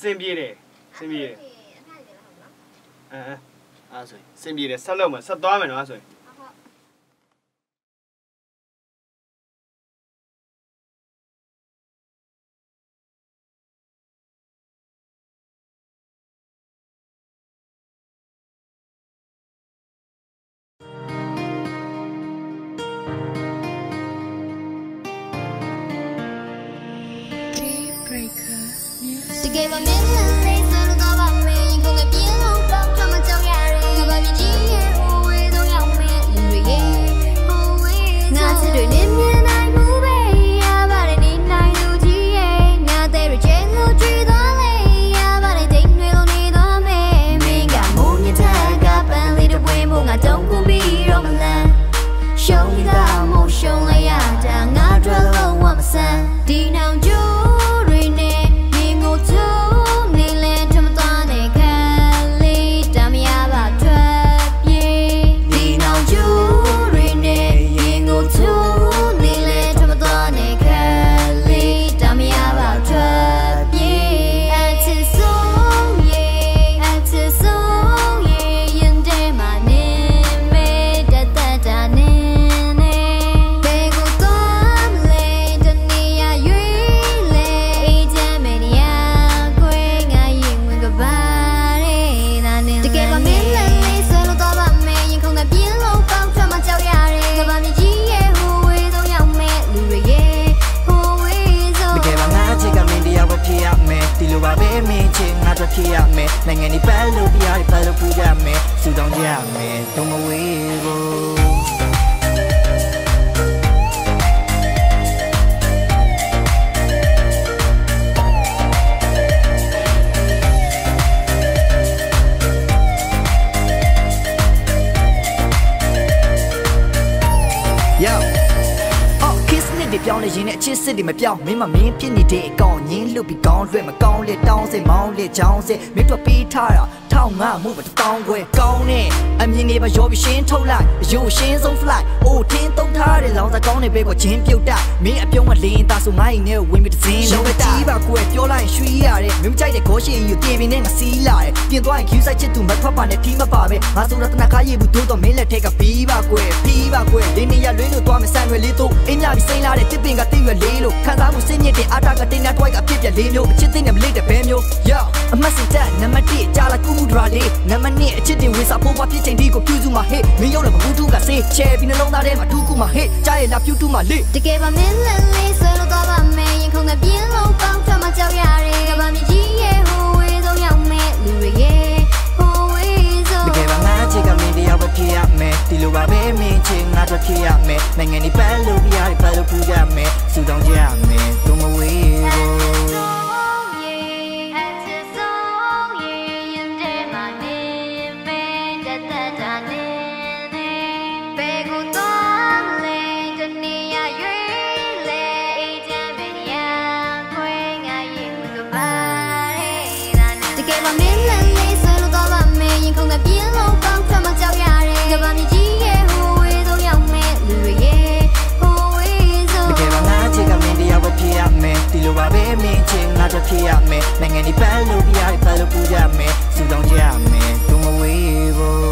စင်ပြေတယ်စင်ပြေတယ်အဲ့ဆိုစင်ပြေတယ်ဆက်လုပ်မယ်ဆက်သွားမယ်နော်အဲ့ဆို给我面子，泪水都到把眉，空的边路帮他们照压人，可把面今夜无谓都要面，人对夜无谓。我是对你面爱不悲呀，把你爱都记耶，我对着前路最多累呀，把你定对路你多美，没敢慕你太高，本里的规模我don't顾比容忍，兄弟的梦兄来呀，当我坠落我们三，地囊就。နိုင်ငံဒီပတ်လို့ပြရပတ်လို့ပူကြမယ်စူတောင်းကြမယ်တော့မဝေးဘူး ပြောင်းနေရင်နဲ့အချစ်စစ်တွေမပြောင်းမင်းမမင်းဖြစ်နေတဲ့အကောင်ညင်းလွတ်ပြီးကောင်းလွှဲမကောင်းလေတောင်းစိမောင်းလေချောင်းစိမင်းတို့ပေးထားတာထောက်ငါမှုမတောင်းခွဲကောင်းနဲ့အမြင်တွေပါရောပြီးရှင်းထုတ်လိုက်ရိုးရှင်းဆုံး fly အိုးထင်းသုံးထားတဲ့လောင်စာကောင်းတွေပဲကိုချင်းပြုတ်တိုက်မင်းအပြုံးကလင်းသားဆိုငါ့ရင်နဲ့ဝင်ပြီးတစ်စင်းလုံးပဲကြီးပါကွယ်ပြောလိုက်ရွှေရတဲ့မင်းကြိုက်တဲ့ခေါ်ရှင်ယူတင်ပြင်းနဲ့ငါစီးလာတယ်ပြင်သွားရင် queue site ချစ်သူမထွက်ပါနဲ့ထီးမပါပဲငါဆိုတာတနခါရေးဘူးတို့တော့မင်းလက်ထက်ကပြီးပါကွယ်ပြီးပါကွယ်ဒီနေရလွင်းလို့သွားမယ်ဆန်ရွယ်လေးတို့အင်းမြပြီးစိမ့်လာတဲ့တစ်ပင်ကတိရွယ်လေးလို့ခံစားမှုစိတ်ညစ်တဲ့အာတာကတင်တဲ့တွိုက်ကအဖြစ်ပြလေးမျိုးအချစ်သိနဲ့မလေးတဲ့ဘဲမျိုး yo အမတ်စစ်တက်နံပါတ်1ကြာလာကူမှုဒရာလေးနံပါတ်2အချစ်တင်ဝေစာဖို့ဘာဖြစ်ချိန်ဒီကိုပြုစုမှာဟေ့မင်းရောက်လာဘူးတူကစေးချဲပြီးနှလုံးသားထဲမှာတူးကူမှာဟေ့ကြားရလာပြုတူမှာလေတကယ်ပါမင်းလည်းလေးဆွဲလို့တော့ပါမယ်ရင်ခုန်ကပြင်းလို့ပေါင်းထွက်မှာကြောက်ရတယ်ကဘာမြည်ကြီးရဲ့ဟိုဝေးဆုံးရောက်မဲ့လူတွေရဲ့ဟိုဝေးဆုံးတကယ်ပါငါချစ်ကမင်းတရားပဲဖြစ်ရမယ်ဒီလိုပါပဲမင်းချစ်ငါတို့ဖြစ်ရမယ်နိုင်ငံဒီပတ်လို့ပြရပတ်လို့ပူကြမယ်စူတောင်းကြမယ်တို့မဝေးဘူးဒီလိုပါပဲမင်းချင်းငါတို့ဖြစ်ရမယ်နိုင်ငံဒီပတ်လို့ပြရပတ်လို့ပူကြမယ်စူတောင်းကြမယ်တို့မဝေးဘူး